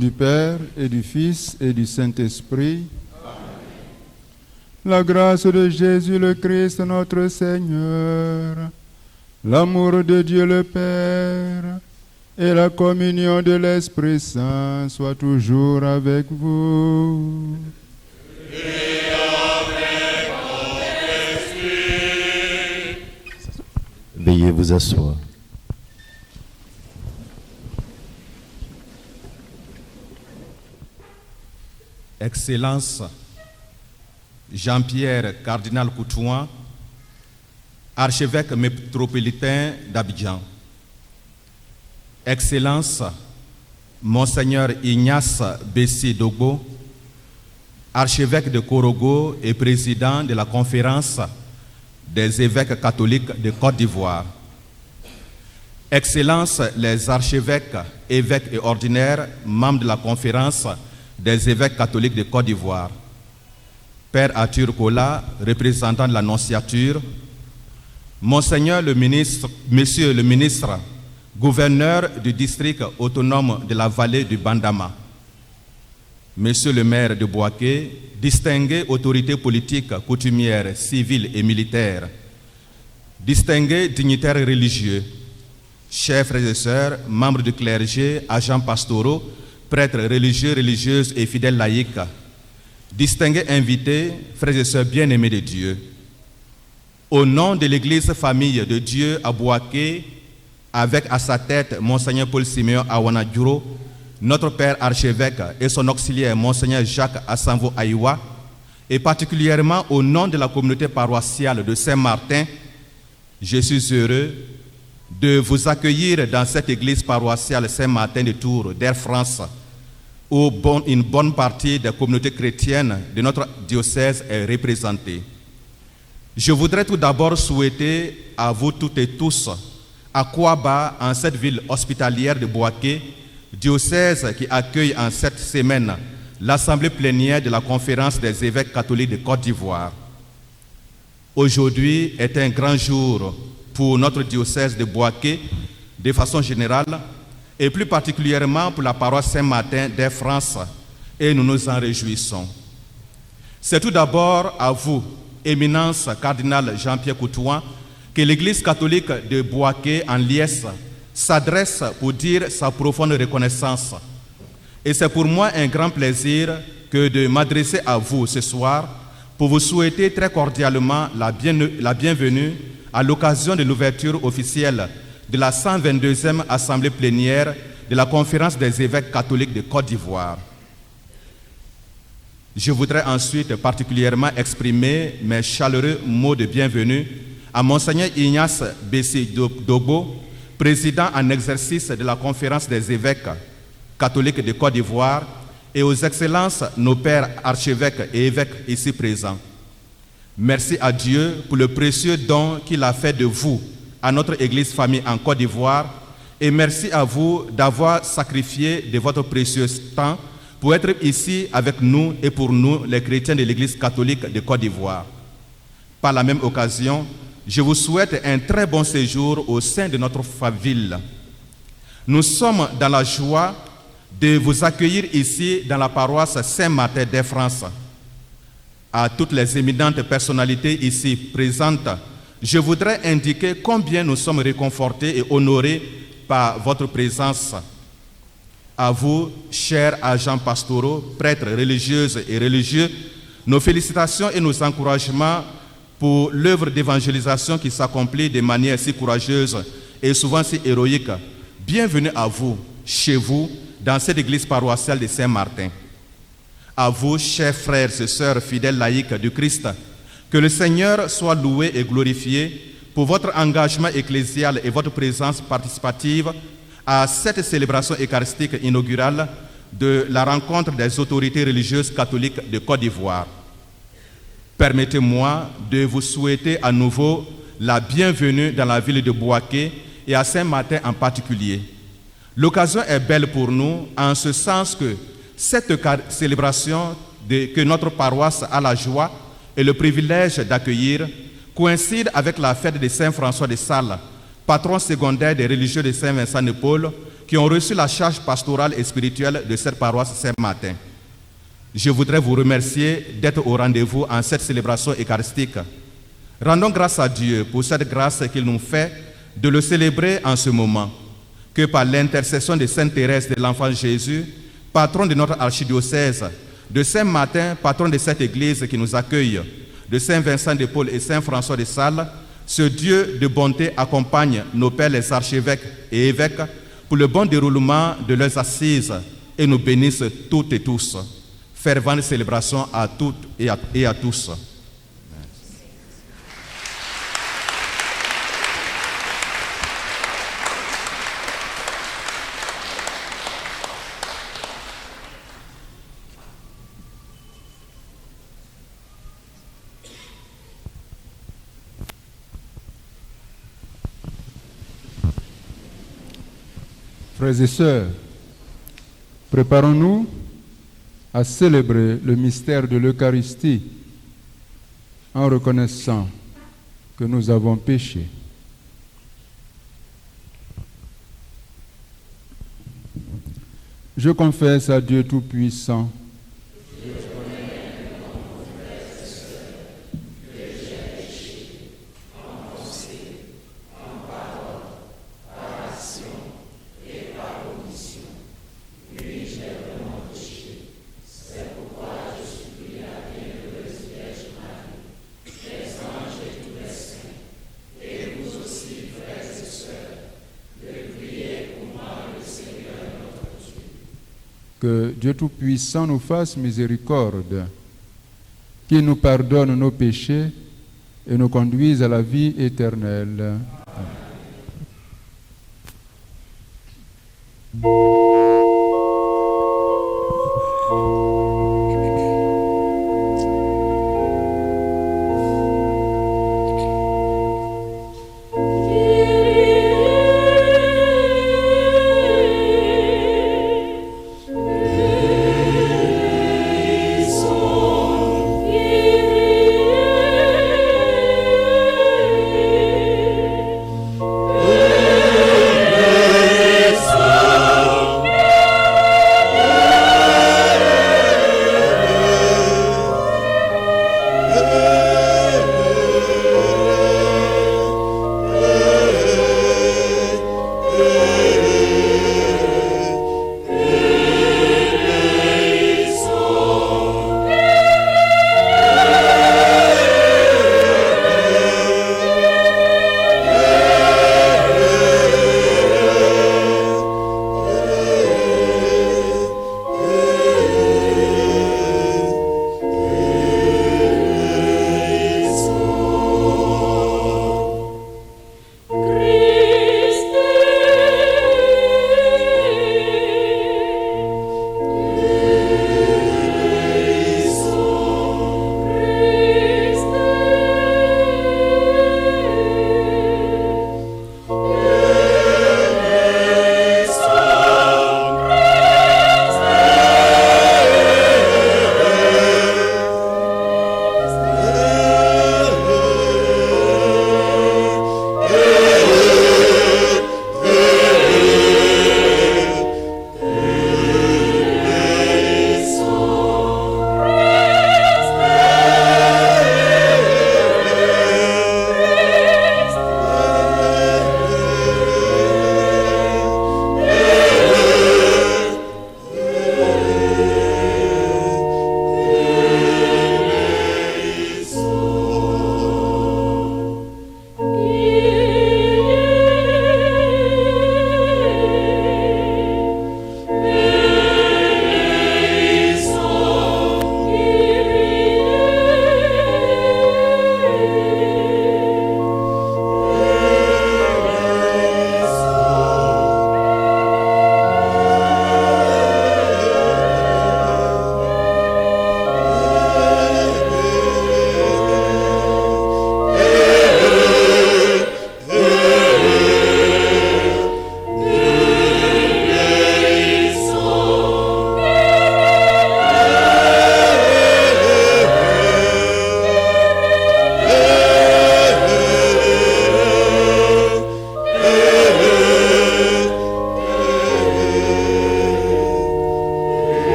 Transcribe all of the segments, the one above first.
du Père et du Fils et du Saint-Esprit. La grâce de Jésus le Christ notre Seigneur, l'amour de Dieu le Père et la communion de l'Esprit Saint soient toujours avec vous. Et avec ton esprit. Veuillez vous asseoir. Excellence Jean-Pierre Cardinal Coutouin, archevêque métropolitain d'Abidjan. Excellence Monseigneur Ignace Bessi Dogbo, archevêque de Korogo et président de la conférence des évêques catholiques de Côte d'Ivoire. Excellence les archevêques, évêques et ordinaires, membres de la conférence des évêques catholiques de Côte d'Ivoire. Père Arthur Kola, représentant de l'Annonciature, Monseigneur le ministre, Monsieur le ministre, gouverneur du district autonome de la vallée du Bandama, Monsieur le maire de Bouaké, distingués autorités politiques, coutumières, civiles et militaires, distingués dignitaires religieux, chers frères et sœurs, membres du clergé, agents pastoraux, prêtres religieux, religieuses et fidèles laïcs, distingués invités, frères et sœurs bien-aimés de Dieu, au nom de l'Église Famille de Dieu à Bouaké, avec à sa tête Monseigneur Paul Siméon Awanadjouro, notre Père archevêque et son auxiliaire Monseigneur Jacques Assanvo Aïwa, et particulièrement au nom de la communauté paroissiale de Saint-Martin, je suis heureux de vous accueillir dans cette église paroissiale Saint-Martin de Tours d'Air France, où une bonne partie des communautés chrétiennes de notre diocèse est représentée. Je voudrais tout d'abord souhaiter à vous toutes et tous, à Kouaba, en cette ville hospitalière de Bouaké, diocèse qui accueille en cette semaine l'assemblée plénière de la conférence des évêques catholiques de Côte d'Ivoire. Aujourd'hui est un grand jour pour notre diocèse de Bouaké, de façon générale, et plus particulièrement pour la paroisse Saint-Martin d'Air France, et nous nous en réjouissons. C'est tout d'abord à vous, Éminence cardinal Jean-Pierre Coutouin, que l'Église catholique de Bouaké en Liesse s'adresse pour dire sa profonde reconnaissance. Et c'est pour moi un grand plaisir que de m'adresser à vous ce soir pour vous souhaiter très cordialement la bienvenue à l'occasion de l'ouverture officielle de la 122e Assemblée plénière de la Conférence des évêques catholiques de Côte d'Ivoire. Je voudrais ensuite particulièrement exprimer mes chaleureux mots de bienvenue à Monseigneur Ignace Bessi Dogbo, président en exercice de la Conférence des évêques catholiques de Côte d'Ivoire, et aux excellences nos pères archevêques et évêques ici présents. Merci à Dieu pour le précieux don qu'il a fait de vous à notre Église famille en Côte d'Ivoire, et merci à vous d'avoir sacrifié de votre précieux temps pour être ici avec nous et pour nous, les chrétiens de l'Église catholique de Côte d'Ivoire. Par la même occasion, je vous souhaite un très bon séjour au sein de notre ville. Nous sommes dans la joie de vous accueillir ici dans la paroisse Saint-Martin d'Air France. À toutes les éminentes personnalités ici présentes, je voudrais indiquer combien nous sommes réconfortés et honorés par votre présence. À vous, chers agents pastoraux, prêtres religieuses et religieux, nos félicitations et nos encouragements pour l'œuvre d'évangélisation qui s'accomplit de manière si courageuse et souvent si héroïque. Bienvenue à vous, chez vous, dans cette église paroissiale de Saint-Martin. À vous, chers frères et sœurs fidèles laïcs du Christ, que le Seigneur soit loué et glorifié pour votre engagement ecclésial et votre présence participative à cette célébration eucharistique inaugurale de la rencontre des autorités religieuses catholiques de Côte d'Ivoire. Permettez-moi de vous souhaiter à nouveau la bienvenue dans la ville de Bouaké et à Saint-Martin en particulier. L'occasion est belle pour nous en ce sens que cette célébration que notre paroisse a la joie et le privilège d'accueillir coïncide avec la fête de Saint François de Sales, patron secondaire des religieux de Saint-Vincent de Paul, qui ont reçu la charge pastorale et spirituelle de cette paroisse ce matin. Je voudrais vous remercier d'être au rendez-vous en cette célébration eucharistique. Rendons grâce à Dieu pour cette grâce qu'il nous fait de le célébrer en ce moment. Que par l'intercession de Sainte Thérèse de l'Enfant Jésus, patron de notre archidiocèse, de Saint Martin, patron de cette église qui nous accueille, de Saint Vincent de Paul et Saint François de Sales, ce Dieu de bonté accompagne nos pères les archevêques et évêques pour le bon déroulement de leurs assises et nous bénisse toutes et tous. Fervente célébration à toutes et à tous. Frères et sœurs, préparons-nous à célébrer le mystère de l'Eucharistie en reconnaissant que nous avons péché. Je confesse à Dieu Tout-Puissant que Dieu Tout-Puissant nous fasse miséricorde, qu'il nous pardonne nos péchés et nous conduise à la vie éternelle.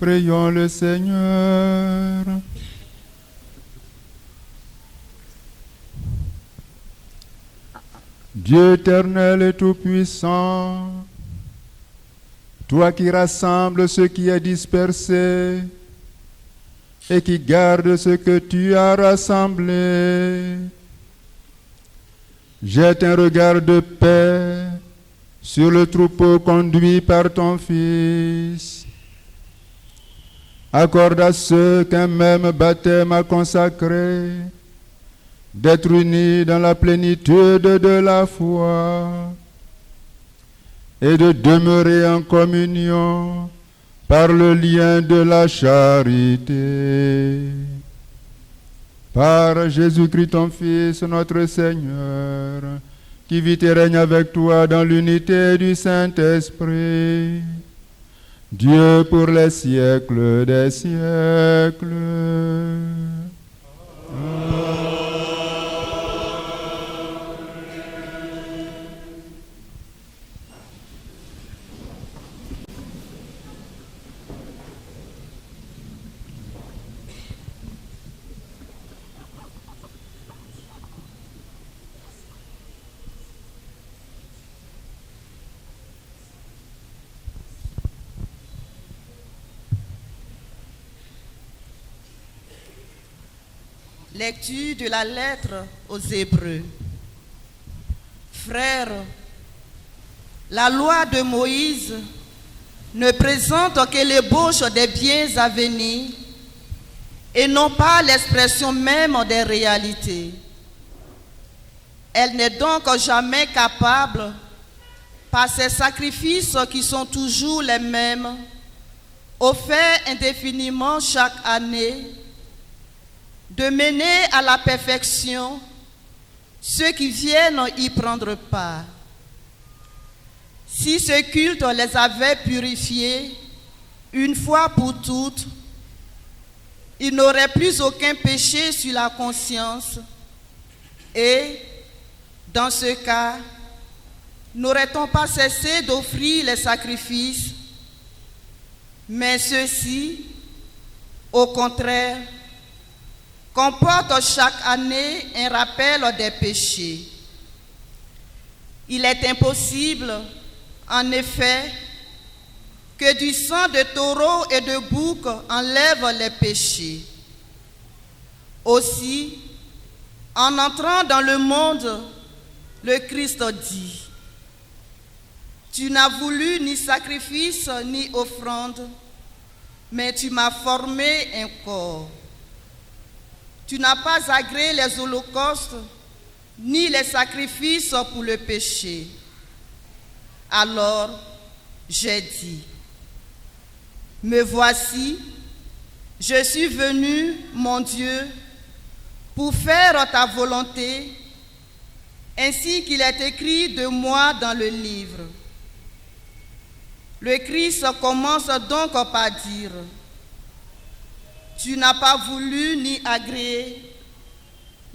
Prions le Seigneur. Dieu éternel et tout-puissant, toi qui rassembles ce qui est dispersé et qui garde ce que tu as rassemblé, jette un regard de paix sur le troupeau conduit par ton Fils. Accorde à ceux qu'un même baptême a consacré d'être unis dans la plénitude de la foi et de demeurer en communion par le lien de la charité. Par Jésus-Christ ton Fils, notre Seigneur, qui vit et règne avec toi dans l'unité du Saint-Esprit, Dieu pour les siècles des siècles. Lecture de la lettre aux Hébreux. Frères, la loi de Moïse ne présente que l'ébauche des biens à venir et non pas l'expression même des réalités. Elle n'est donc jamais capable, par ses sacrifices qui sont toujours les mêmes, offerts indéfiniment chaque année, de mener à la perfection ceux qui viennent y prendre part. Si ce culte les avait purifiés une fois pour toutes, ils n'auraient plus aucun péché sur la conscience et, dans ce cas, n'aurait-on pas cessé d'offrir les sacrifices, mais ceux-ci, au contraire, comporte chaque année un rappel des péchés. Il est impossible, en effet, que du sang de taureau et de bouc enlève les péchés. Aussi, en entrant dans le monde, le Christ dit: Tu n'as voulu ni sacrifice ni offrande, mais tu m'as formé un corps. Tu n'as pas agréé les holocaustes, ni les sacrifices pour le péché. Alors, j'ai dit: Me voici, je suis venu, mon Dieu, pour faire ta volonté, ainsi qu'il est écrit de moi dans le livre. Le Christ commence donc par dire: Tu n'as pas voulu ni agréé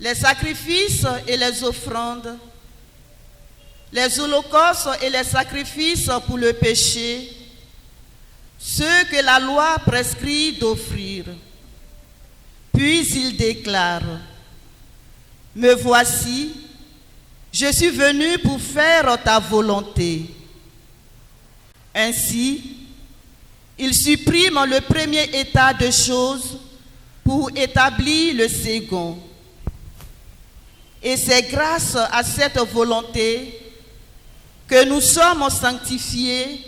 les sacrifices et les offrandes, les holocaustes et les sacrifices pour le péché, ceux que la loi prescrit d'offrir. Puis il déclare: Me voici, je suis venu pour faire ta volonté. Ainsi, il supprime le premier état de choses pour établir le second. Et c'est grâce à cette volonté que nous sommes sanctifiés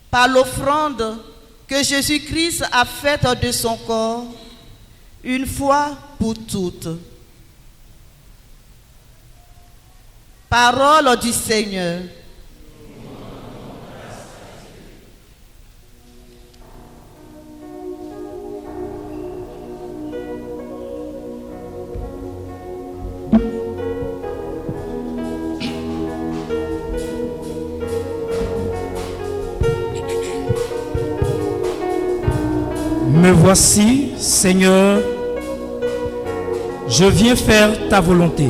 par l'offrande que Jésus-Christ a faite de son corps une fois pour toutes. Parole du Seigneur. Me voici, Seigneur, je viens faire ta volonté.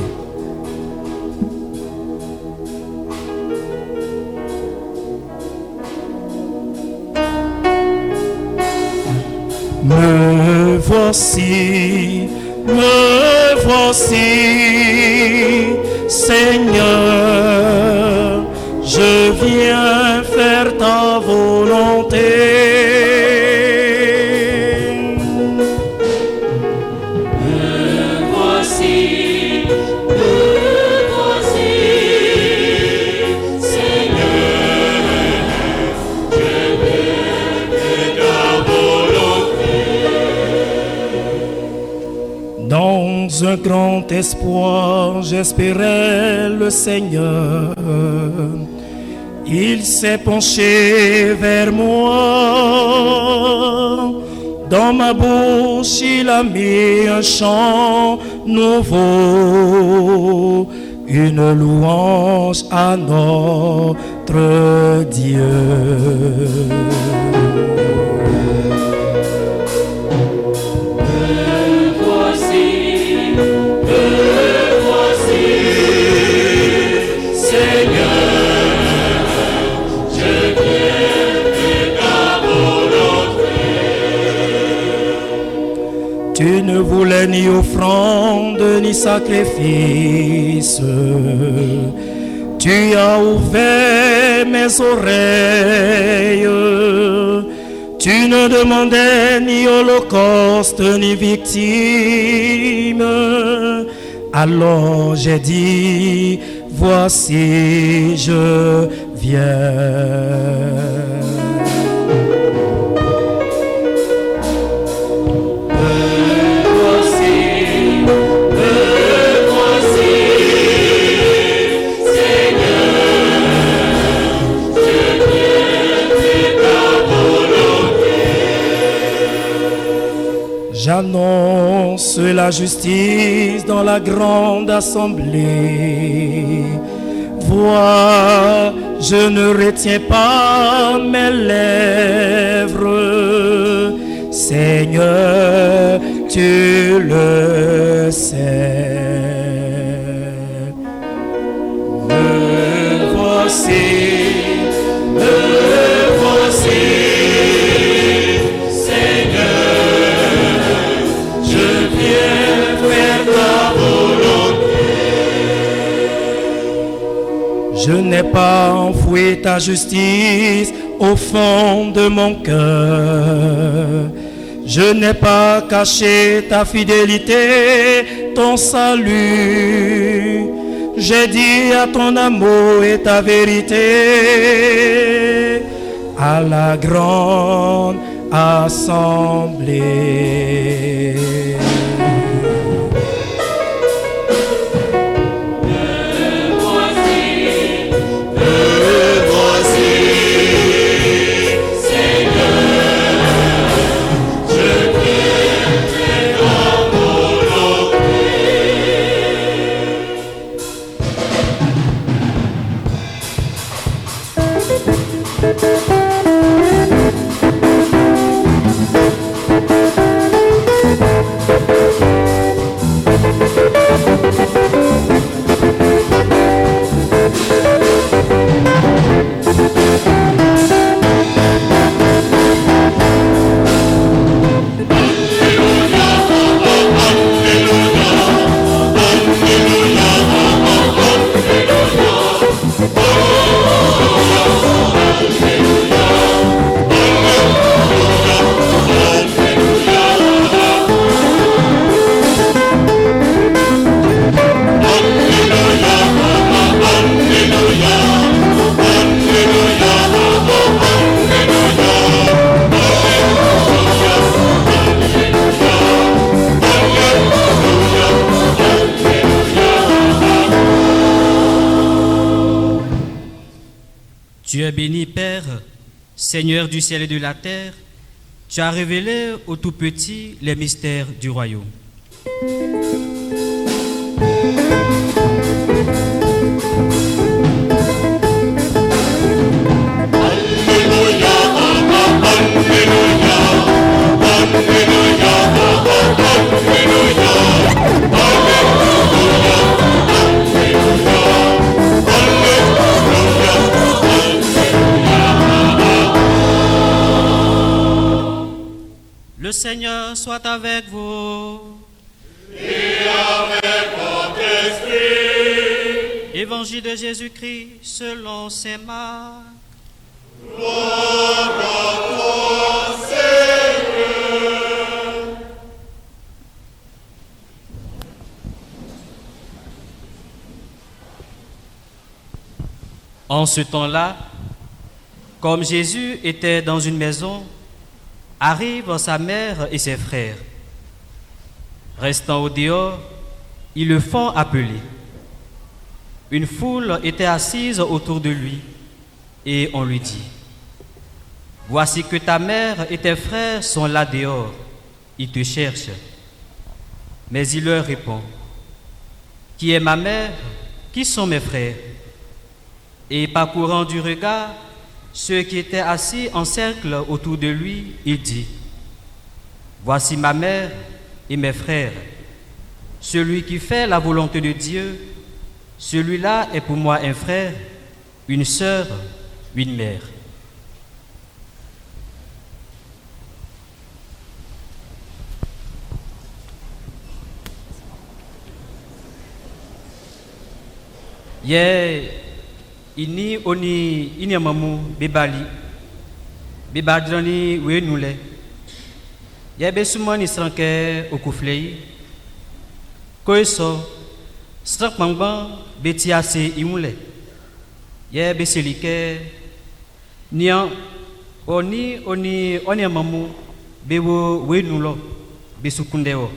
Me voici, Seigneur, je viens faire ta volonté. Dans un grand espoir, j'espérais le Seigneur. Il s'est penché vers moi. Dans ma bouche, il a mis un chant nouveau, une louange à notre Dieu. Tu ne voulais ni offrande ni sacrifice. Tu as ouvert mes oreilles. Tu ne demandais ni holocauste ni victime. Alors j'ai dit, voici je viens. J'annonce la justice dans la grande assemblée. Vois, je ne retiens pas mes lèvres. Seigneur, tu le sais. Me voici. Je n'ai pas enfoui ta justice au fond de mon cœur. Je n'ai pas caché ta fidélité, ton salut. J'ai dit à ton amour et ta vérité à la grande assemblée. Tu es béni, Père, Seigneur du ciel et de la terre. Tu as révélé aux tout petits les mystères du royaume. Le Seigneur soit avec vous. Et avec votre esprit. Évangile de Jésus-Christ selon saint Marc. Gloire à toi, Seigneur. En ce temps-là, comme Jésus était dans une maison, arrivent sa mère et ses frères. Restant au dehors, ils le font appeler. Une foule était assise autour de lui et on lui dit: voici que ta mère et tes frères sont là dehors, ils te cherchent. Mais il leur répond: qui est ma mère? Qui sont mes frères? Et parcourant du regard ceux qui étaient assis en cercle autour de lui, il dit: voici ma mère et mes frères. Celui qui fait la volonté de Dieu, celui-là est pour moi un frère, une sœur, une mère. Ini oni ini mamu bebali bebadrani we nule ye be sumani stranke okuflei koiso strak mangba betiase imule ye be selike nia oni mamu bewo we nulo besukundeo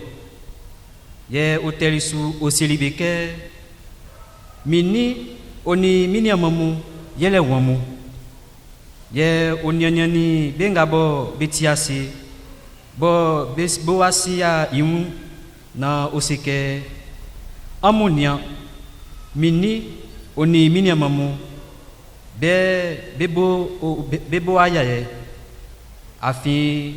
ye otelisu oselibeke mini oni mini amamu yele wamu ye onyanyani benga bo betiasi bo boasia imu na osike amonia mini oni mini amamu bebo ayaye afi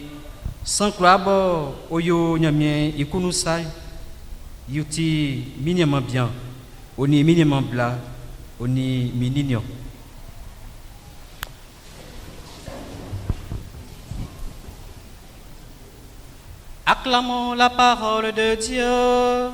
sanklabo oyo nyamie ikunu sai yuti mini amabien oni mini mambla oni mininio. Acclamons la parole de Dieu.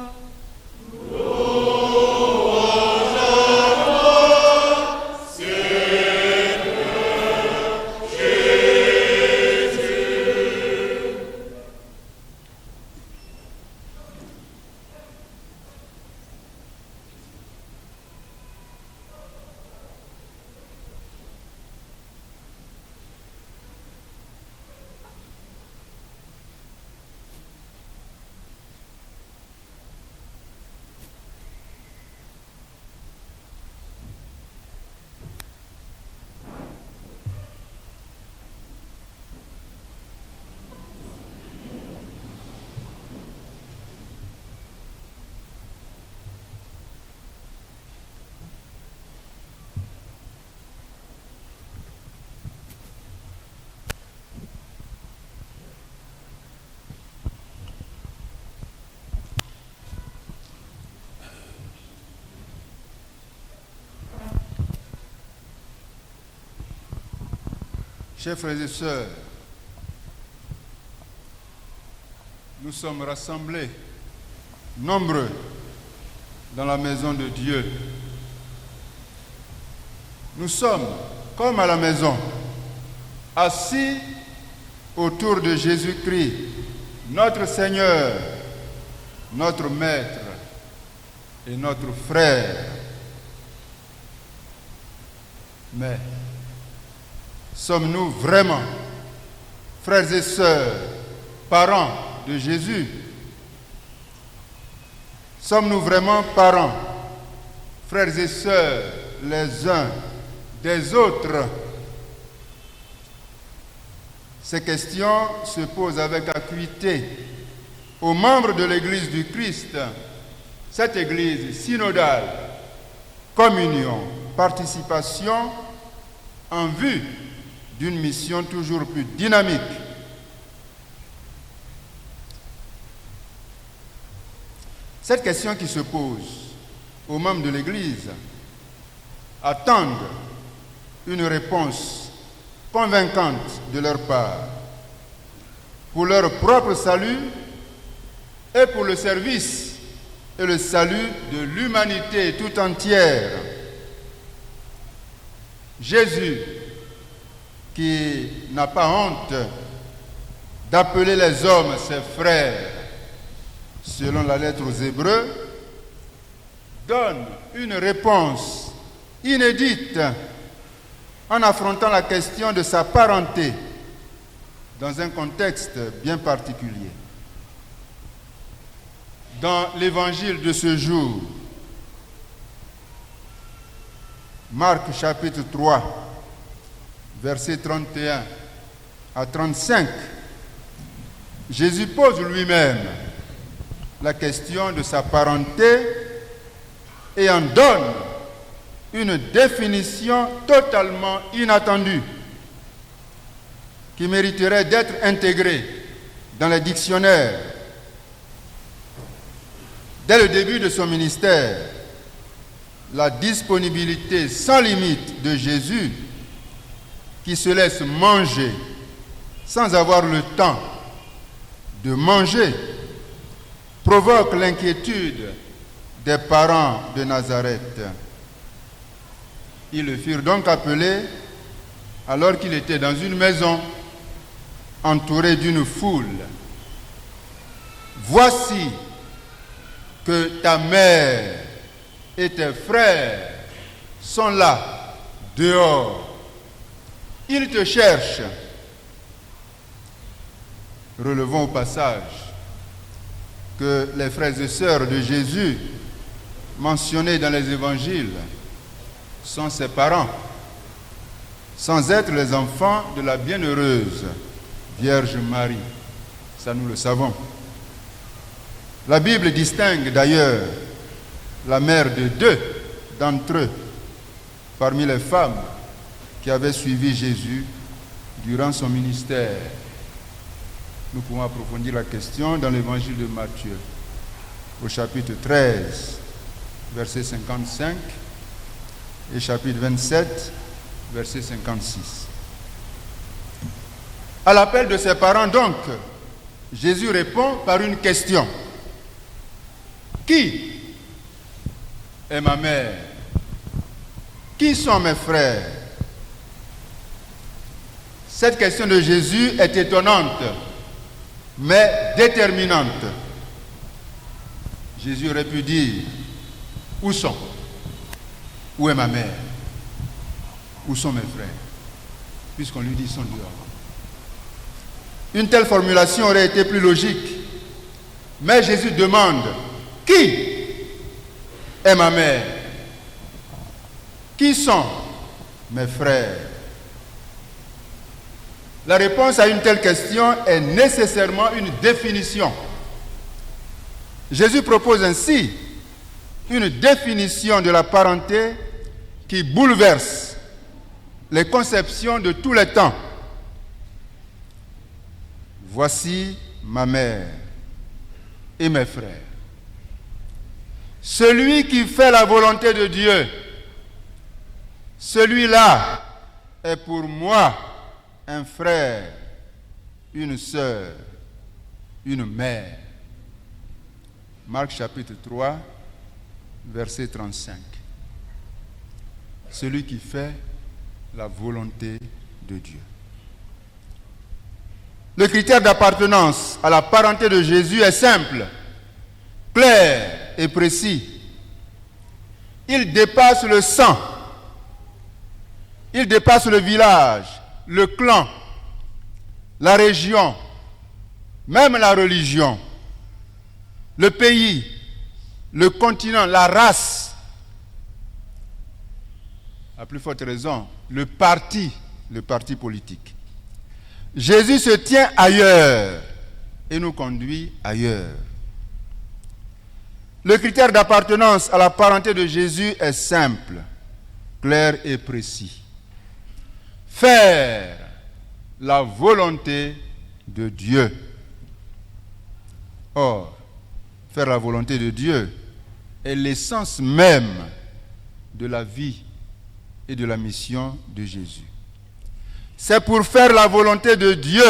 Chers frères et sœurs, nous sommes rassemblés, nombreux, dans la maison de Dieu. Nous sommes, comme à la maison, assis autour de Jésus-Christ, notre Seigneur, notre Maître et notre Frère. Mais sommes-nous vraiment frères et sœurs, parents de Jésus? Sommes-nous vraiment parents, frères et sœurs, les uns des autres? Ces questions se posent avec acuité aux membres de l'Église du Christ, cette Église synodale, communion, participation en vue d'une mission toujours plus dynamique. Cette question qui se pose aux membres de l'Église attendent une réponse convaincante de leur part pour leur propre salut et pour le service et le salut de l'humanité tout entière. Jésus, qui n'a pas honte d'appeler les hommes ses frères, selon la lettre aux Hébreux, donne une réponse inédite en affrontant la question de sa parenté dans un contexte bien particulier. Dans l'évangile de ce jour, Marc chapitre 3, versets 31 à 35, Jésus pose lui-même la question de sa parenté et en donne une définition totalement inattendue qui mériterait d'être intégrée dans les dictionnaires. Dès le début de son ministère, la disponibilité sans limite de Jésus, qui se laisse manger sans avoir le temps de manger, provoque l'inquiétude des parents de Nazareth. Ils le firent donc appeler alors qu'il était dans une maison entouré d'une foule. Voici que ta mère et tes frères sont là, dehors. Ils te cherchent. Relevons au passage que les frères et sœurs de Jésus, mentionnés dans les évangiles, sont ses parents, sans être les enfants de la bienheureuse Vierge Marie. Ça, nous le savons. La Bible distingue d'ailleurs la mère de deux d'entre eux parmi les femmes qui avaient suivi Jésus durant son ministère. Nous pouvons approfondir la question dans l'évangile de Matthieu, au chapitre 13, verset 55, et chapitre 27, verset 56. À l'appel de ses parents, donc, Jésus répond par une question. Qui est ma mère? Qui sont mes frères? Cette question de Jésus est étonnante, mais déterminante. Jésus aurait pu dire, où sont? Où est ma mère? Où sont mes frères? Puisqu'on lui dit, ils sont dehors. Une telle formulation aurait été plus logique. Mais Jésus demande, qui est ma mère? Qui sont mes frères? La réponse à une telle question est nécessairement une définition. Jésus propose ainsi une définition de la parenté qui bouleverse les conceptions de tous les temps. Voici ma mère et mes frères. Celui qui fait la volonté de Dieu, celui-là est pour moi un frère, une sœur, une mère. Marc chapitre 3, verset 35. Celui qui fait la volonté de Dieu. Le critère d'appartenance à la parenté de Jésus est simple, clair et précis. Il dépasse le sang, il dépasse le village, le clan, la région, même la religion, le pays, le continent, la race, à plus forte raison, le parti politique. Jésus se tient ailleurs et nous conduit ailleurs. Le critère d'appartenance à la parenté de Jésus est simple, clair et précis. Faire la volonté de Dieu. Or, faire la volonté de Dieu est l'essence même de la vie et de la mission de Jésus. C'est pour faire la volonté de Dieu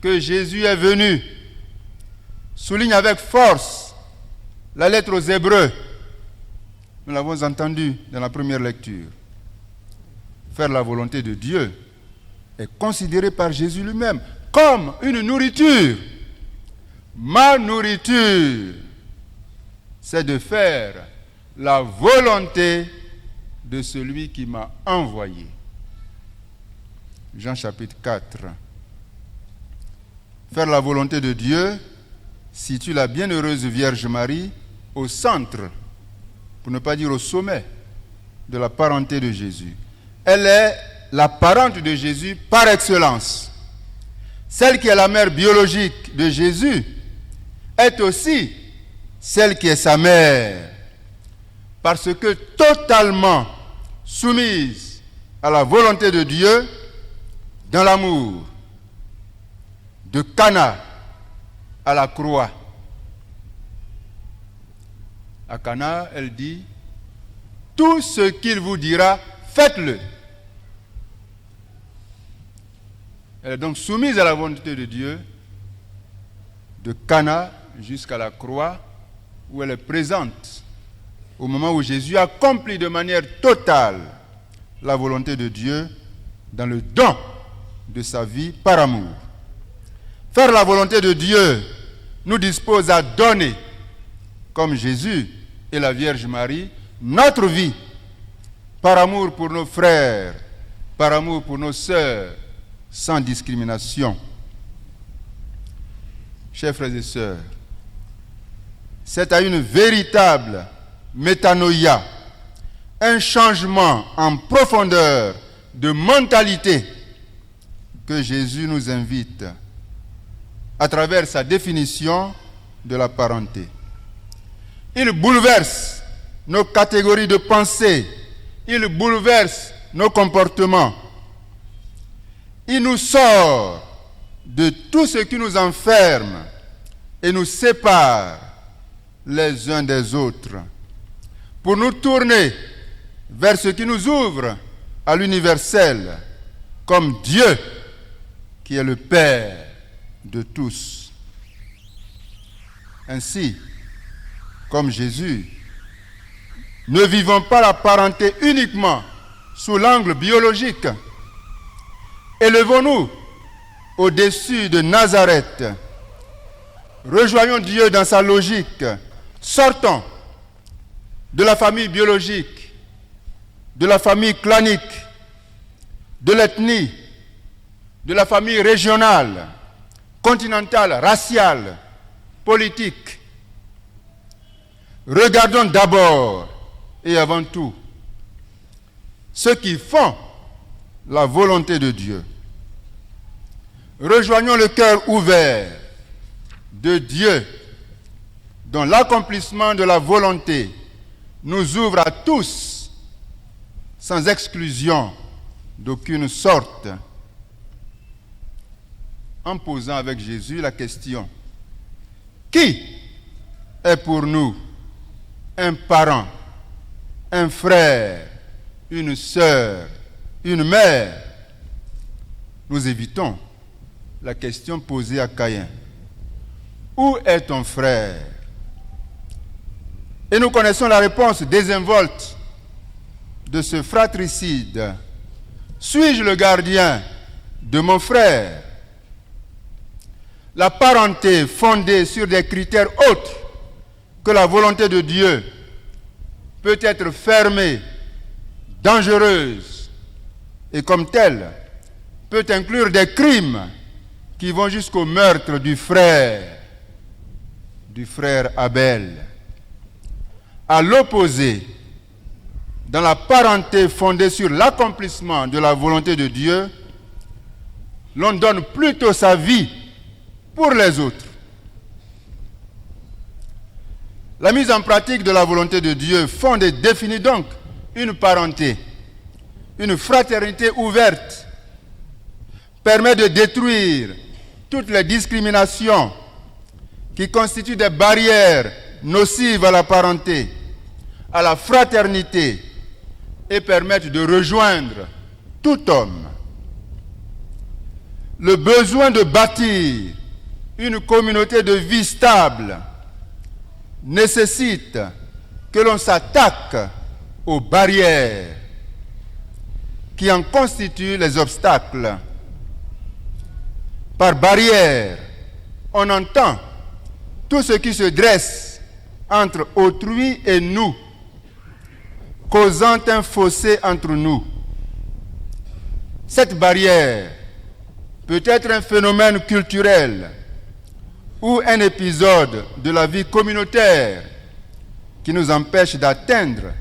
que Jésus est venu souligne avec force la lettre aux Hébreux. Nous l'avons entendu dans la première lecture. Faire la volonté de Dieu est considéré par Jésus lui-même comme une nourriture. Ma nourriture, c'est de faire la volonté de celui qui m'a envoyé. Jean chapitre 4. Faire la volonté de Dieu situe la bienheureuse Vierge Marie au centre, pour ne pas dire au sommet, de la parenté de Jésus. Elle est la parente de Jésus par excellence. Celle qui est la mère biologique de Jésus est aussi celle qui est sa mère, parce que totalement soumise à la volonté de Dieu dans l'amour, de Cana à la croix. À Cana, elle dit, tout ce qu'il vous dira, faites-le. Elle est donc soumise à la volonté de Dieu, de Cana jusqu'à la croix, où elle est présente, au moment où Jésus accomplit de manière totale la volonté de Dieu dans le don de sa vie par amour. Faire la volonté de Dieu nous dispose à donner, comme Jésus et la Vierge Marie, notre vie par amour pour nos frères, par amour pour nos sœurs, sans discrimination. Chers frères et sœurs, c'est à une véritable métanoïa, un changement en profondeur de mentalité que Jésus nous invite à travers sa définition de la parenté. Il bouleverse nos catégories de pensée, il bouleverse nos comportements. Il nous sort de tout ce qui nous enferme et nous sépare les uns des autres, pour nous tourner vers ce qui nous ouvre à l'universel, comme Dieu qui est le Père de tous. Ainsi, comme Jésus, ne vivons pas la parenté uniquement sous l'angle biologique. Élevons-nous au-dessus de Nazareth. Rejoignons Dieu dans sa logique. Sortons de la famille biologique, de la famille clanique, de l'ethnie, de la famille régionale, continentale, raciale, politique. Regardons d'abord et avant tout ceux qui font la volonté de Dieu. Rejoignons le cœur ouvert de Dieu, dont l'accomplissement de la volonté nous ouvre à tous, sans exclusion d'aucune sorte, en posant avec Jésus la question: qui est pour nous un parent, un frère, une sœur, une mère? Nous évitons la question posée à Caïn: où est ton frère? Et nous connaissons la réponse désinvolte de ce fratricide: suis-je le gardien de mon frère? La parenté fondée sur des critères autres que la volonté de Dieu peut être fermée, dangereuse, et comme telle peut inclure des crimes qui vont jusqu'au meurtre du frère Abel. À l'opposé, dans la parenté fondée sur l'accomplissement de la volonté de Dieu, l'on donne plutôt sa vie pour les autres. La mise en pratique de la volonté de Dieu fonde et définit donc une parenté, une fraternité ouverte, permet de détruire toutes les discriminations qui constituent des barrières nocives à la parenté, à la fraternité, et permettent de rejoindre tout homme. Le besoin de bâtir une communauté de vie stable nécessite que l'on s'attaque aux barrières qui en constituent les obstacles. Par barrière, on entend tout ce qui se dresse entre autrui et nous, causant un fossé entre nous. Cette barrière peut être un phénomène culturel ou un épisode de la vie communautaire qui nous empêche d'atteindre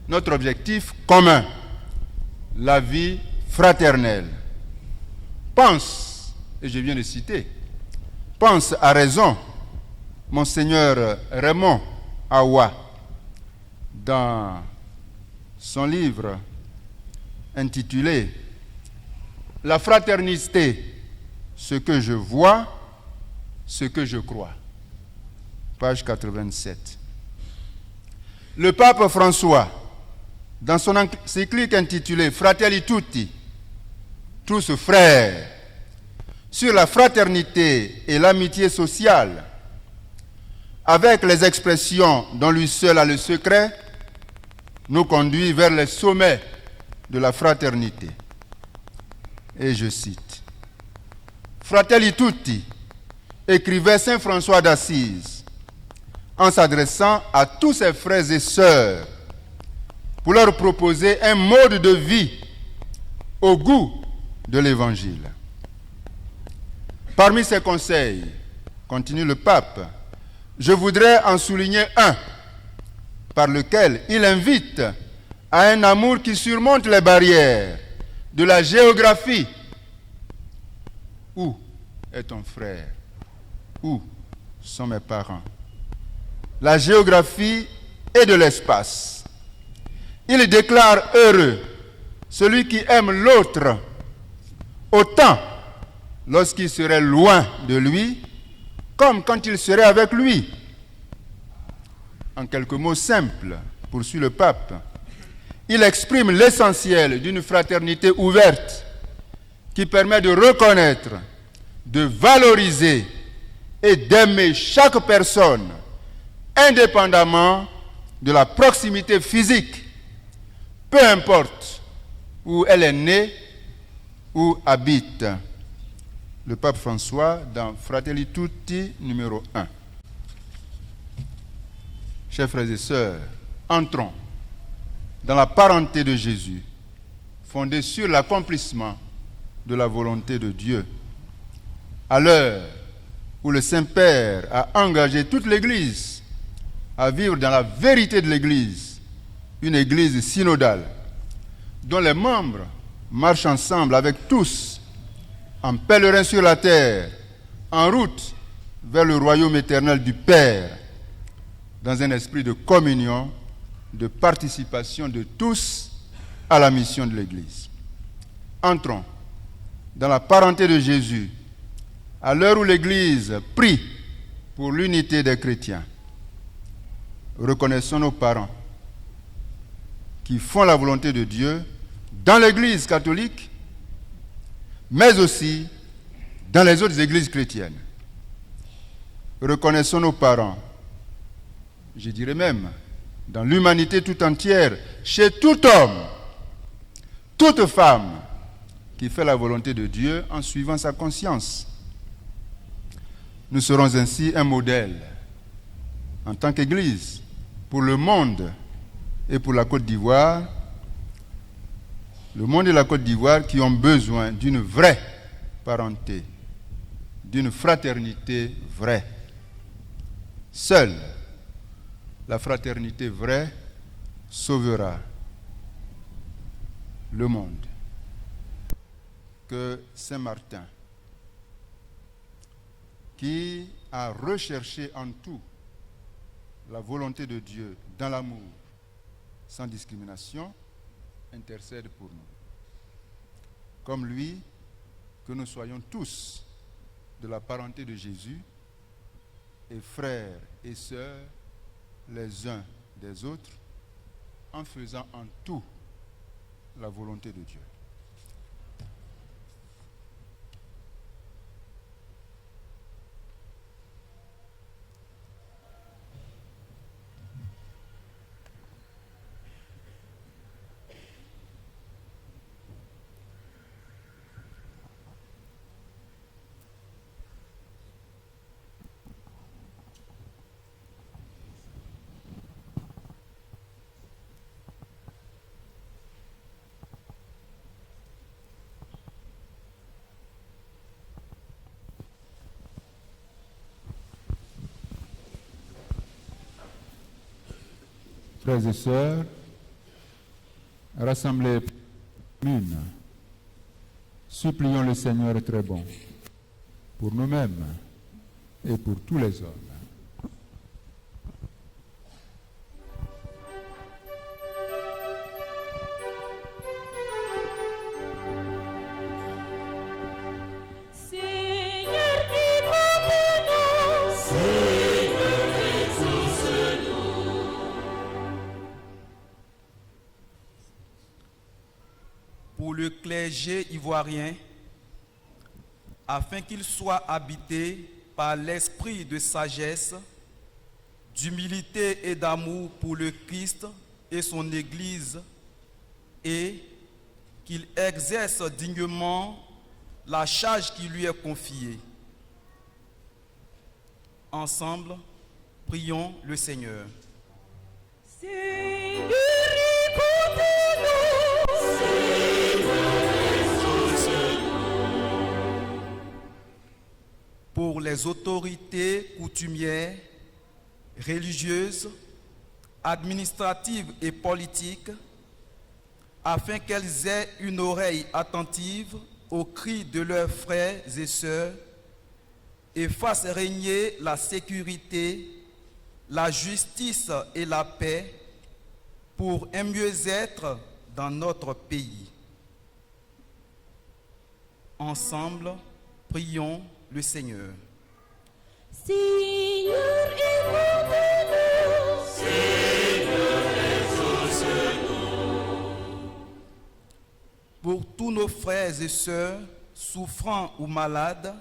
notre objectif commun, la vie fraternelle. Pense, et je viens de citer, pense à raison, Monseigneur Raymond Awa, dans son livre intitulé « La fraternité, ce que je vois, ce que je crois », page 87. Le pape François, dans son encyclique intitulée « Fratelli Tutti », tous frères, sur la fraternité et l'amitié sociale, avec les expressions dont lui seul a le secret, nous conduit vers les sommets de la fraternité. Et je cite, « Fratelli Tutti », écrivait saint François d'Assise, en s'adressant à tous ses frères et sœurs, pour leur proposer un mode de vie au goût de l'Évangile. Parmi ces conseils, continue le pape, je voudrais en souligner un, par lequel il invite à un amour qui surmonte les barrières de la géographie. Où est ton frère? Où sont mes parents? La géographie et de l'espace. Il déclare heureux celui qui aime l'autre autant lorsqu'il serait loin de lui comme quand il serait avec lui. En quelques mots simples, poursuit le pape, il exprime l'essentiel d'une fraternité ouverte qui permet de reconnaître, de valoriser et d'aimer chaque personne indépendamment de la proximité physique, peu importe où elle est née ou habite. Le pape François dans Fratelli Tutti numéro 1. Chers frères et sœurs, entrons dans la parenté de Jésus, fondée sur l'accomplissement de la volonté de Dieu. À l'heure où le Saint-Père a engagé toute l'Église à vivre dans la vérité de l'Église, une Église synodale, dont les membres marchent ensemble avec tous, en pèlerin sur la terre, en route vers le royaume éternel du Père, dans un esprit de communion, de participation de tous à la mission de l'Église. Entrons dans la parenté de Jésus, à l'heure où l'Église prie pour l'unité des chrétiens. Reconnaissons nos parents qui font la volonté de Dieu dans l'Église catholique, mais aussi dans les autres églises chrétiennes. Reconnaissons nos parents, je dirais même, dans l'humanité tout entière, chez tout homme, toute femme qui fait la volonté de Dieu en suivant sa conscience. Nous serons ainsi un modèle en tant qu'Église pour le monde et pour la Côte d'Ivoire, le monde et la Côte d'Ivoire qui ont besoin d'une vraie parenté, d'une fraternité vraie. Seule la fraternité vraie sauvera le monde. Que Saint Martin, qui a recherché en tout la volonté de Dieu dans l'amour, sans discrimination, intercède pour nous. Comme lui, que nous soyons tous de la parenté de Jésus et frères et sœurs les uns des autres, en faisant en tout la volonté de Dieu. Frères et sœurs, rassemblés communes, supplions le Seigneur très bon pour nous-mêmes et pour tous les hommes. Pour le clergé ivoirien, afin qu'il soit habité par l'esprit de sagesse, d'humilité et d'amour pour le Christ et son Église, et qu'il exerce dignement la charge qui lui est confiée. Ensemble, prions le Seigneur. Seigneur, écoute-nous. Pour les autorités coutumières, religieuses, administratives et politiques, afin qu'elles aient une oreille attentive aux cris de leurs frères et sœurs et fassent régner la sécurité, la justice et la paix pour un mieux-être dans notre pays. Ensemble, prions le Seigneur. Seigneur, écoute-nous. Seigneur, exauce-nous. Pour tous nos frères et sœurs souffrants ou malades,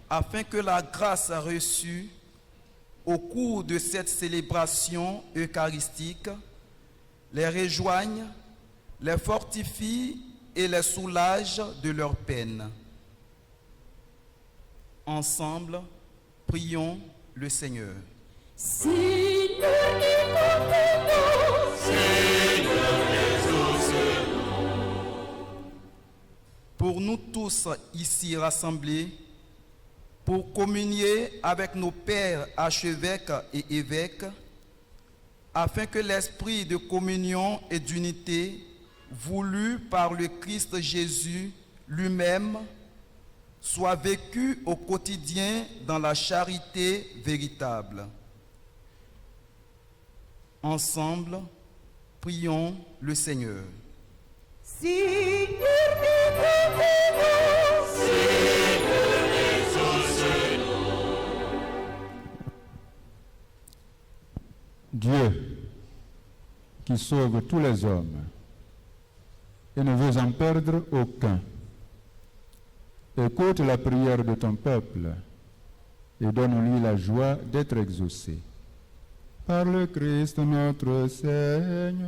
afin que la grâce reçue au cours de cette célébration eucharistique les rejoigne, les fortifie et les soulage de leurs peines. Ensemble, prions le Seigneur. Seigneur, écoute-nous. Seigneur, exauce-nous. Pour nous tous ici rassemblés, pour communier avec nos pères archevêques et évêques, afin que l'esprit de communion et d'unité, voulu par le Christ Jésus lui-même, soit vécu au quotidien dans la charité véritable. Ensemble, prions le Seigneur. Seigneur, écoute-nous. Seigneur, exauce-nous. Dieu, qui sauve tous les hommes et ne veut en perdre aucun, écoute la prière de ton peuple et donne-lui la joie d'être exaucé. Par le Christ notre Seigneur.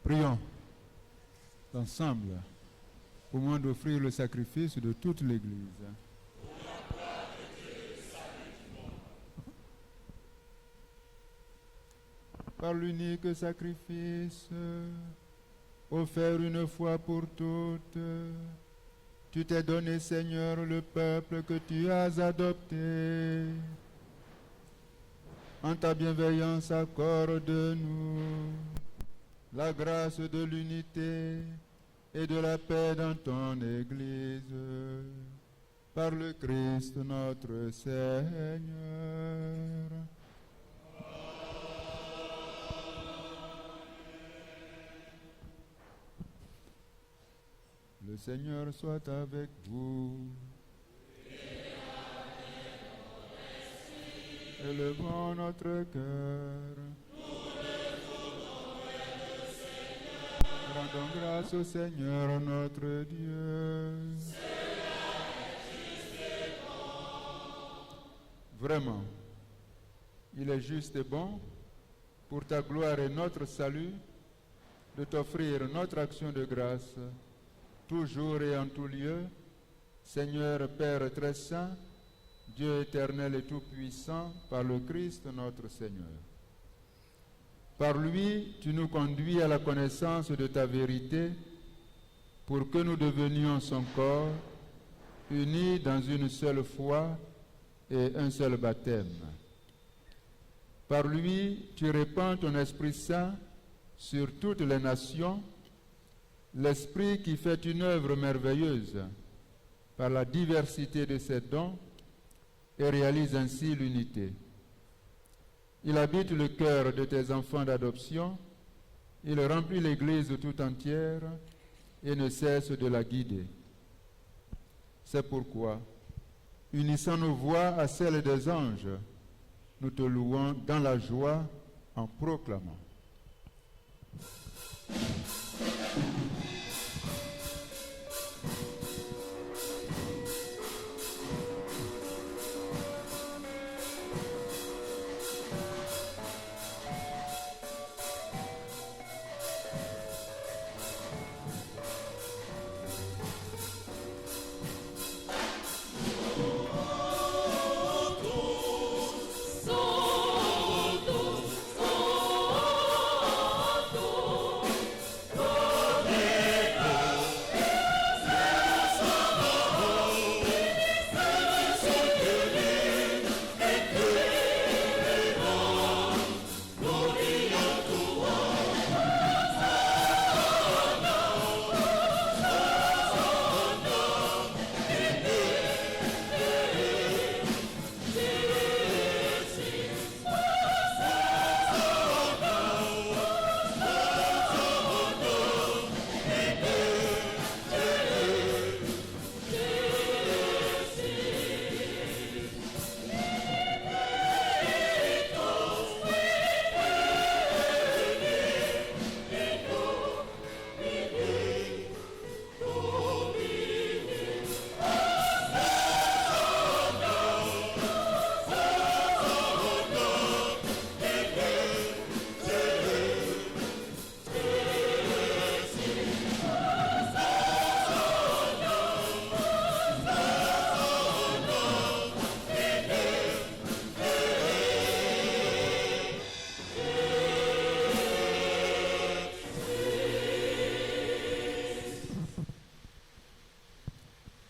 Prions ensemble au moment d'offrir le sacrifice de toute l'Église. Par l'unique sacrifice offert une fois pour toutes, tu t'es donné, Seigneur, le peuple que tu as adopté. En ta bienveillance, accorde-nous la grâce de l'unité et de la paix dans ton Église. Par le Christ notre Seigneur. Le Seigneur soit avec vous. Élevons notre cœur. Rendons grâce au Seigneur notre Dieu. Vraiment, il est juste et bon pour ta gloire et notre salut de t'offrir notre action de grâce toujours et en tout lieu, Seigneur Père très saint, Dieu éternel et tout-puissant, par le Christ notre Seigneur. Par lui, tu nous conduis à la connaissance de ta vérité pour que nous devenions son corps, unis dans une seule foi et un seul baptême. Par lui, tu répands ton Esprit Saint sur toutes les nations, l'Esprit qui fait une œuvre merveilleuse par la diversité de ses dons et réalise ainsi l'unité. Il habite le cœur de tes enfants d'adoption, il remplit l'Église tout entière et ne cesse de la guider. C'est pourquoi, unissant nos voix à celles des anges, nous te louons dans la joie en proclamant.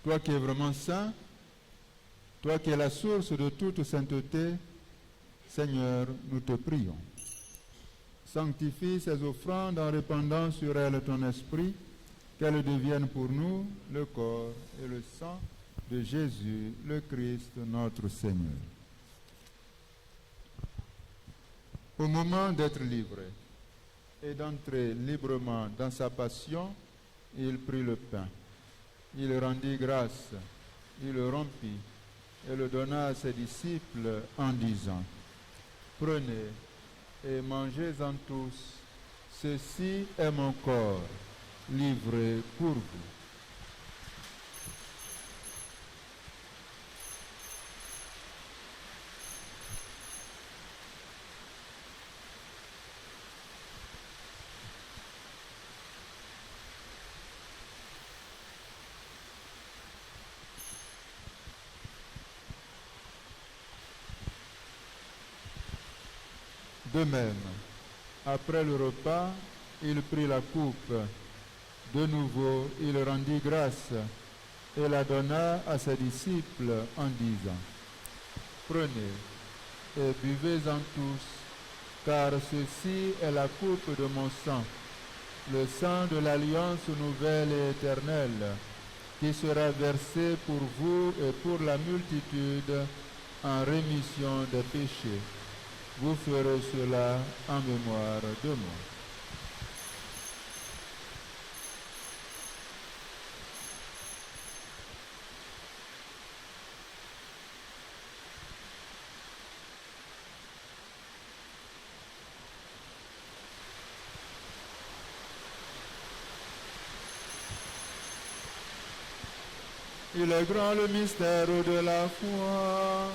Toi qui es vraiment saint, toi qui es la source de toute sainteté, Seigneur, nous te prions. Sanctifie ces offrandes en répandant sur elles ton esprit, qu'elles deviennent pour nous le corps et le sang de Jésus, le Christ, notre Seigneur. Au moment d'être livré et d'entrer librement dans sa passion, il prit le pain. Il rendit grâce, il le rompit et le donna à ses disciples en disant: Prenez et mangez-en tous, ceci est mon corps, livré pour vous. De même, après le repas, il prit la coupe. De nouveau, il rendit grâce et la donna à ses disciples en disant, « Prenez et buvez-en tous, car ceci est la coupe de mon sang, le sang de l'alliance nouvelle et éternelle, qui sera versé pour vous et pour la multitude en rémission des péchés. Vous ferez cela en mémoire de moi. » Il est grand le mystère de la foi.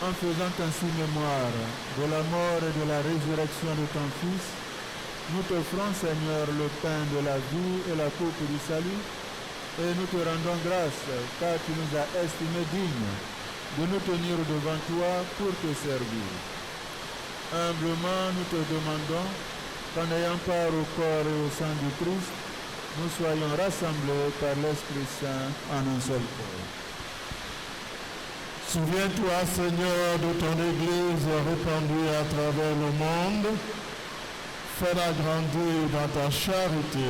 En faisant ainsi mémoire de la mort et de la résurrection de ton Fils, nous t'offrons, Seigneur, le pain de la vie et la coupe du salut, et nous te rendons grâce, car tu nous as estimés dignes de nous tenir devant toi pour te servir. Humblement, nous te demandons qu'en ayant part au corps et au sang du Christ, nous soyons rassemblés par l'Esprit Saint en un seul corps. Souviens-toi, Seigneur, de ton Église répandue à travers le monde. Fais-la grandir dans ta charité,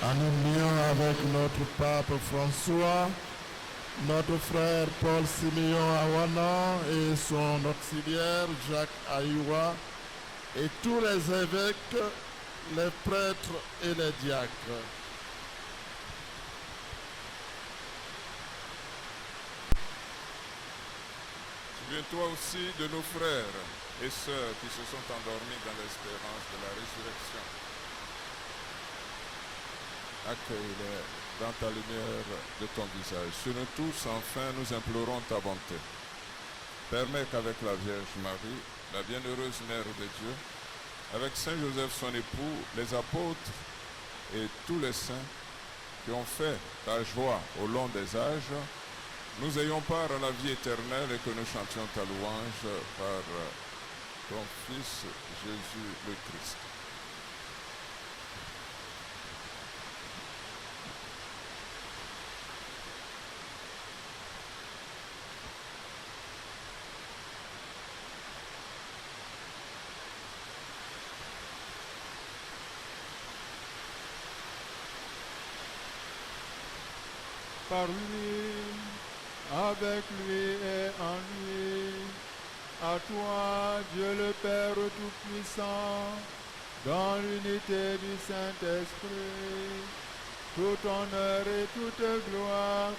en union avec notre pape François, notre frère Paul Siméon Awana et son auxiliaire Jacques Aïwa, et tous les évêques, les prêtres et les diacres. Souviens-toi aussi de nos frères et sœurs qui se sont endormis dans l'espérance de la résurrection. Accueille-les dans ta lumière de ton visage. Sur nous tous, enfin, nous implorons ta bonté. Permets qu'avec la Vierge Marie, la bienheureuse Mère de Dieu, avec Saint Joseph son époux, les apôtres et tous les saints qui ont fait ta joie au long des âges, nous ayons part à la vie éternelle et que nous chantions ta louange par ton Fils Jésus le Christ. Par lui, avec lui et en lui, à toi, Dieu le Père Tout-Puissant, dans l'unité du Saint-Esprit, tout honneur et toute gloire,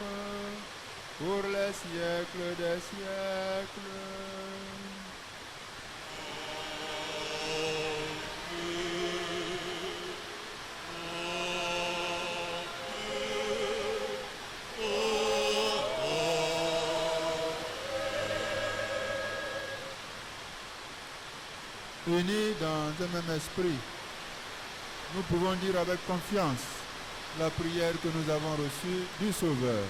pour les siècles des siècles. Unis dans un même esprit, nous pouvons dire avec confiance la prière que nous avons reçue du Sauveur.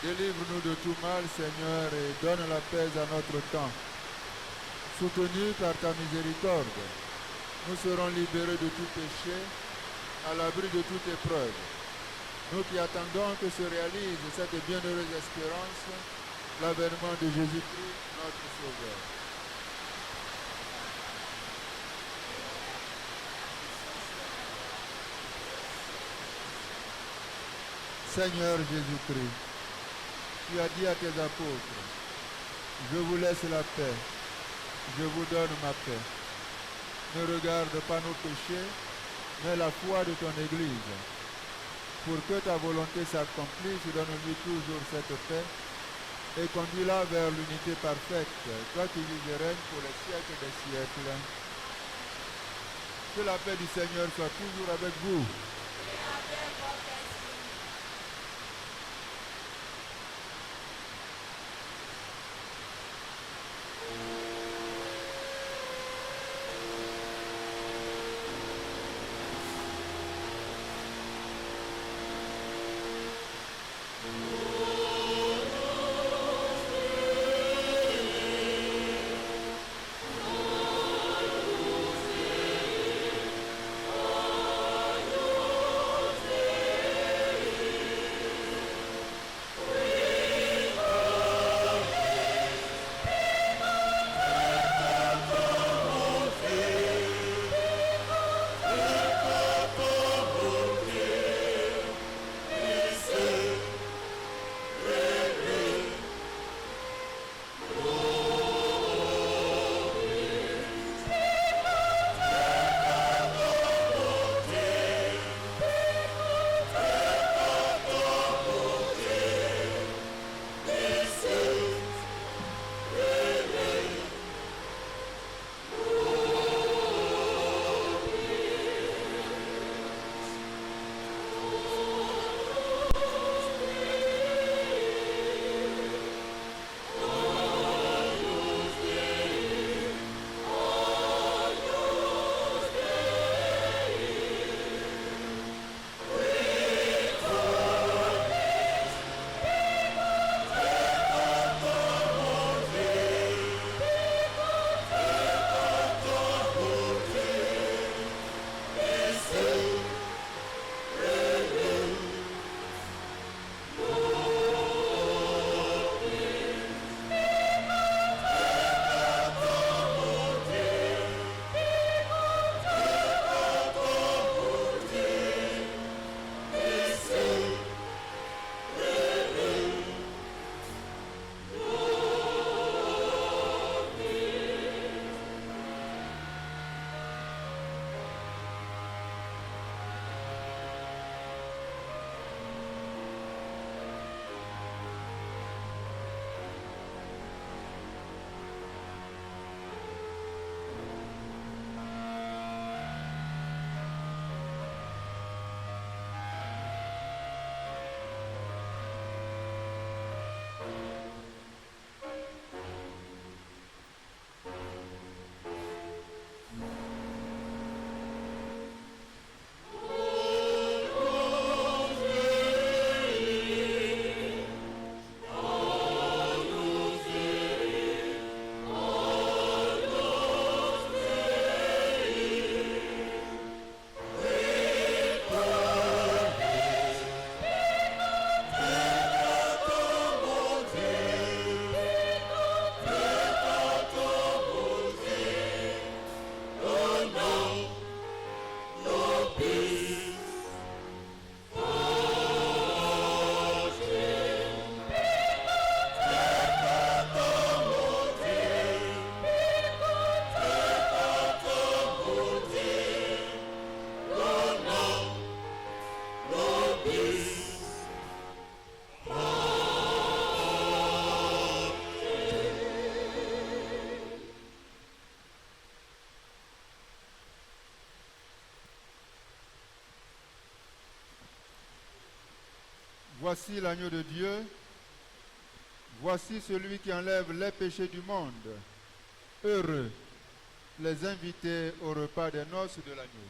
Délivre-nous de tout mal, Seigneur, et donne la paix à notre temps. Soutenus par ta miséricorde, nous serons libérés de tout péché, à l'abri de toute épreuve. Nous qui attendons que se réalise cette bienheureuse espérance, l'avènement de Jésus-Christ, notre Sauveur. Seigneur Jésus-Christ, tu as dit à tes apôtres, je vous laisse la paix, je vous donne ma paix. Ne regarde pas nos péchés, mais la foi de ton Église. Pour que ta volonté s'accomplisse, donne-lui toujours cette paix et conduis-la vers l'unité parfaite, toi qui vis et règnes pour les siècles des siècles. Que la paix du Seigneur soit toujours avec vous. Voici l'agneau de Dieu, voici celui qui enlève les péchés du monde. Heureux les invités au repas des noces de l'agneau.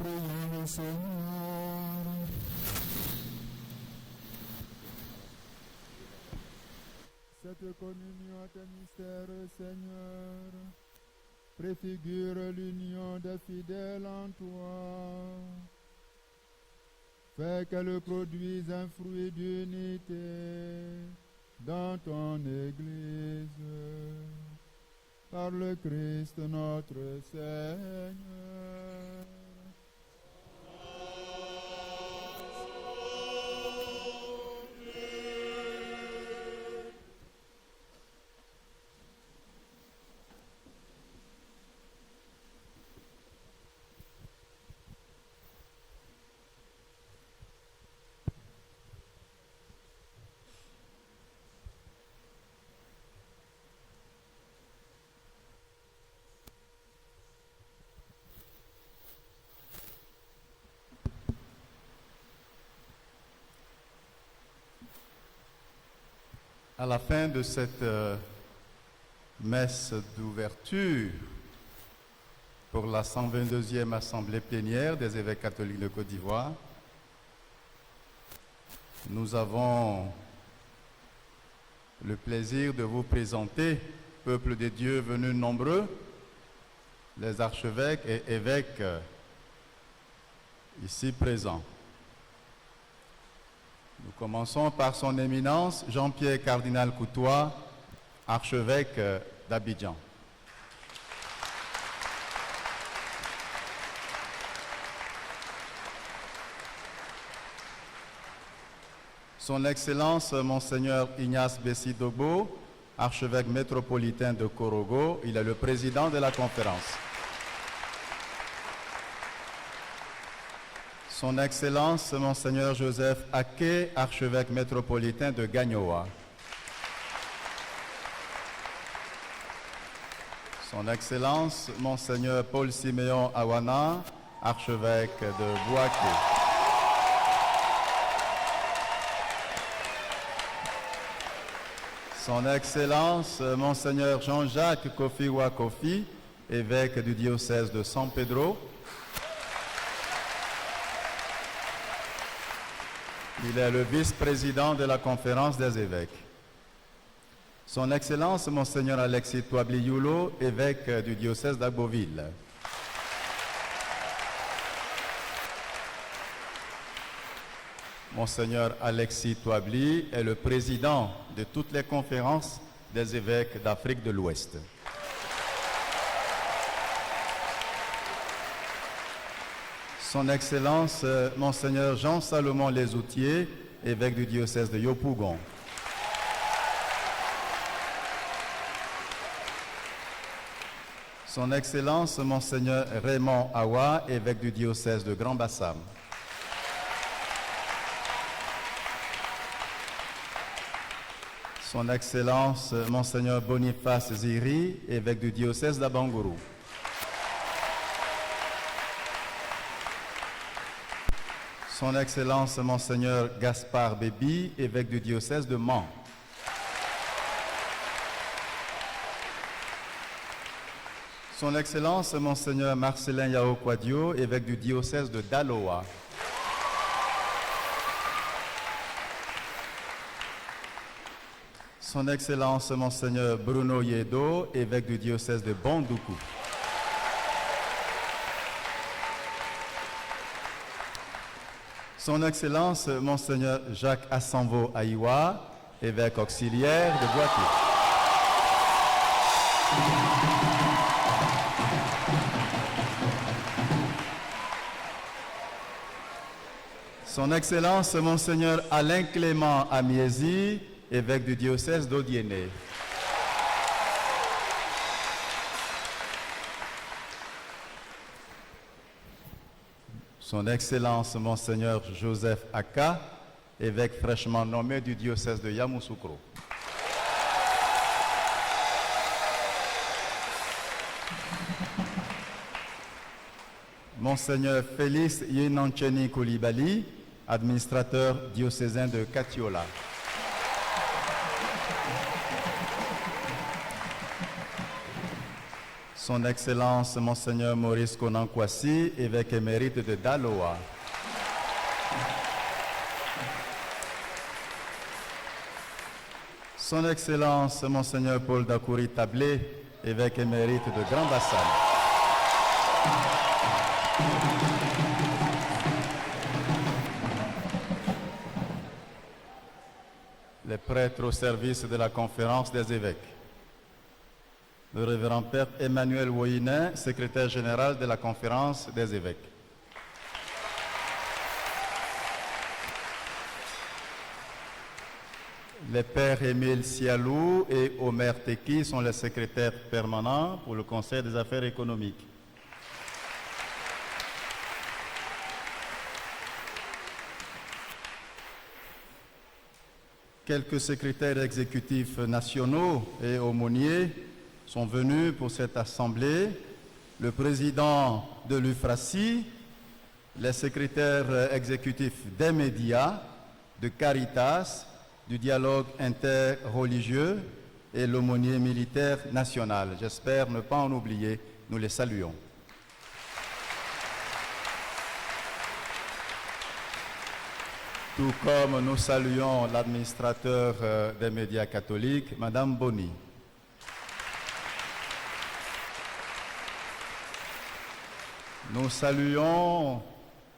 Prions le Seigneur. Cette communion est un mystère, Seigneur, préfigure l'union des fidèles en toi. Fais qu'elle produise un fruit d'unité dans ton Église, par le Christ notre Seigneur. À la fin de cette messe d'ouverture pour la 122e Assemblée plénière des évêques catholiques de Côte d'Ivoire, nous avons le plaisir de vous présenter, peuple de Dieu venus nombreux, les archevêques et évêques ici présents. Nous commençons par son éminence Jean-Pierre Cardinal Coutois, archevêque d'Abidjan. Son Excellence Monseigneur Ignace Bessi Dogbo, archevêque métropolitain de Korogo, il est le président de la conférence. Son Excellence Monseigneur Joseph Aké, archevêque métropolitain de Gagnoa. Son Excellence Monseigneur Paul Siméon Awana, archevêque de Bouaké. Son Excellence Monseigneur Jean-Jacques Kofi Wakofi, évêque du diocèse de San Pedro. Il est le vice-président de la conférence des évêques. Son Excellence Monseigneur Alexis Touabli Yulo, évêque du diocèse d'Agboville. Monseigneur Alexis Touabli est le président de toutes les conférences des évêques d'Afrique de l'Ouest. Son Excellence Monseigneur Jean-Salomon Lesoutier, évêque du diocèse de Yopougon. Son Excellence Monseigneur Raymond Awa, évêque du diocèse de Grand-Bassam. Son Excellence Monseigneur Boniface Ziri, évêque du diocèse d'Abangourou. Son Excellence Monseigneur Gaspard Bébi, évêque du diocèse de Mans. Son Excellence Monseigneur Marcelin Yao Quadio, évêque du diocèse de Daloa. Son Excellence Monseigneur Bruno Yedo, évêque du diocèse de Bondoukou. Son Excellence Monseigneur Jacques Assanvo Aïwa, évêque auxiliaire de Boaké. Son Excellence Monseigneur Alain Clément Amiezi, évêque du diocèse d'Odiéné. Son Excellence Monseigneur Joseph Aka, évêque fraîchement nommé du diocèse de Yamoussoukro. Monseigneur Félix Yenancheni Koulibaly, administrateur diocésain de Katiola. Son Excellence Monseigneur Maurice Conan Kwasi, évêque émérite de Daloa. Son Excellence Monseigneur Paul Dakouri Tablé, évêque émérite de Grand Bassam. Les prêtres au service de la conférence des évêques. Le révérend Père Emmanuel Woyinin, secrétaire général de la conférence des évêques. Les pères Émile Sialou et Omer Teki sont les secrétaires permanents pour le Conseil des affaires économiques. Quelques secrétaires exécutifs nationaux et aumôniers sont venus pour cette assemblée. Le président de l'UFRACI, les secrétaires exécutifs des médias, de Caritas, du dialogue interreligieux et l'aumônier militaire national. J'espère ne pas en oublier, nous les saluons. Tout comme nous saluons l'administrateur des médias catholiques, Madame Boni. Nous saluons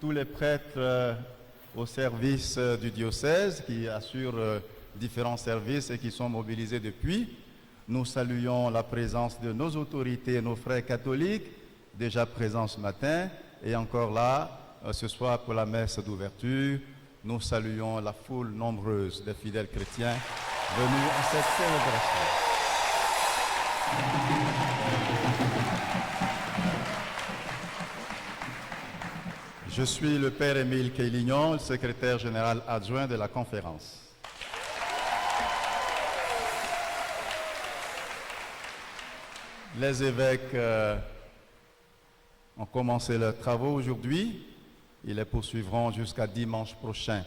tous les prêtres au service du diocèse qui assurent différents services et qui sont mobilisés depuis. Nous saluons la présence de nos autorités, nos frères catholiques, déjà présents ce matin et encore là ce soir pour la messe d'ouverture. Nous saluons la foule nombreuse des fidèles chrétiens venus à cette célébration. Je suis le Père Émile Kélignon, le secrétaire général adjoint de la conférence. Les évêques ont commencé leurs travaux aujourd'hui. Ils les poursuivront jusqu'à dimanche prochain.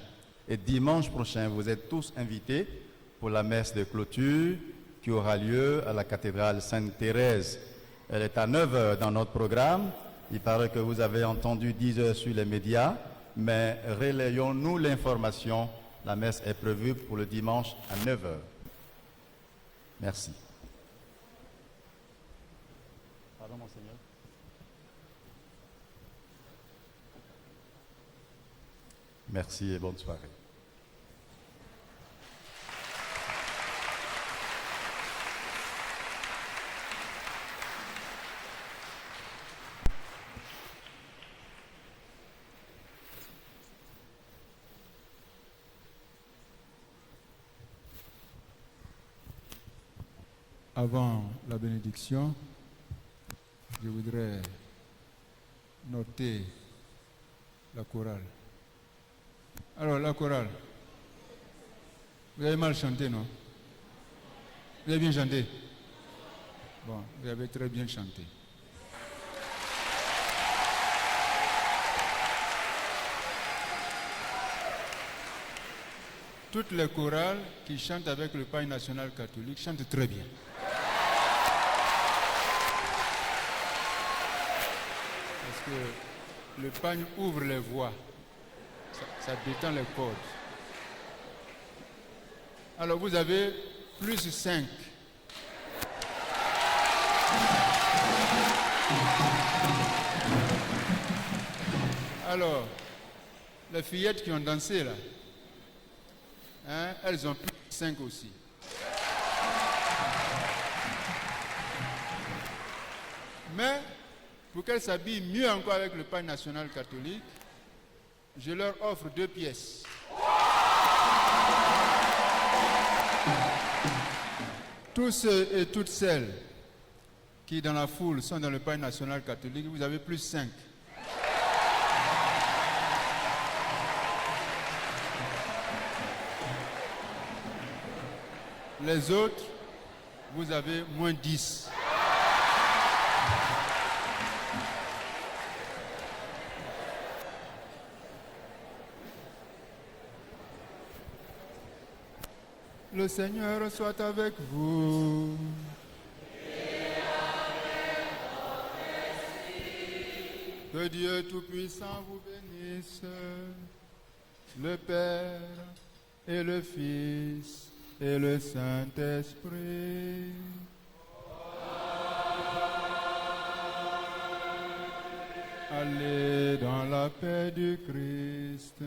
Et dimanche prochain, vous êtes tous invités pour la messe de clôture qui aura lieu à la cathédrale Sainte-Thérèse. Elle est à 9h dans notre programme. Il paraît que vous avez entendu 10h sur les médias, mais relayons-nous l'information. La messe est prévue pour le dimanche à 9h. Merci. Pardon, Monseigneur. Merci et bonne soirée. Avant la bénédiction, je voudrais noter la chorale. Alors, la chorale, vous avez mal chanté, non? Vous avez bien chanté? Bon, vous avez très bien chanté. Toutes les chorales qui chantent avec le païen national catholique chantent très bien. Parce que le païen ouvre les voix. Ça détend les cordes. Alors vous avez plus 5. Alors, les fillettes qui ont dansé là, hein, elles ont plus 5 aussi. Mais, pour qu'elles s'habillent mieux encore avec le païen national catholique, je leur offre 2 pièces. Tous ceux et toutes celles qui dans la foule sont dans le païen national catholique, vous avez plus 5. Les autres, vous avez moins 10. Le Seigneur soit avec vous. Et avec Que Dieu Tout-Puissant vous bénisse, le Père et le Fils et le Saint-Esprit. Allez dans la paix du Christ.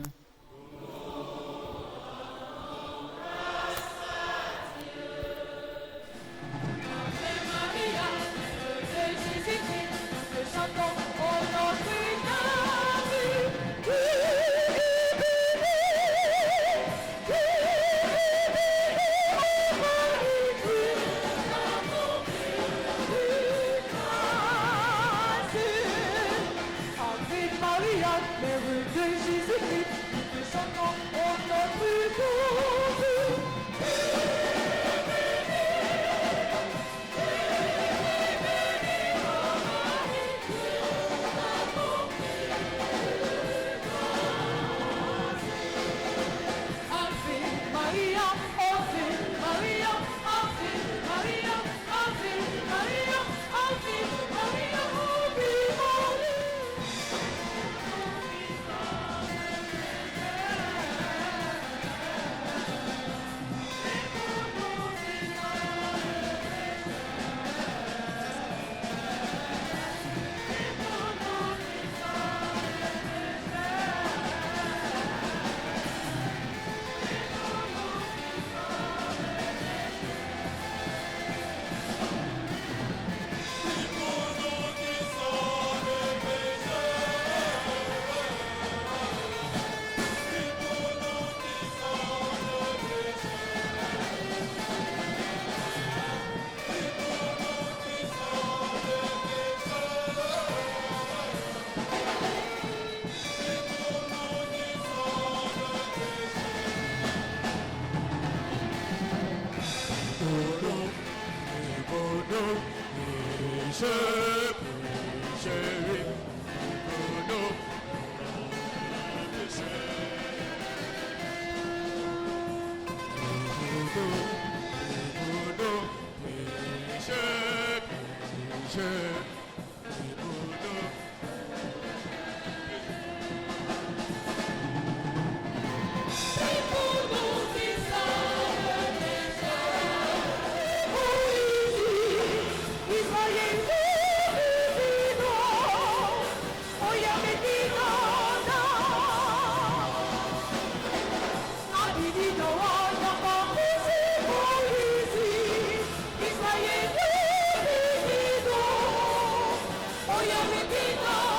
Oh, yeah,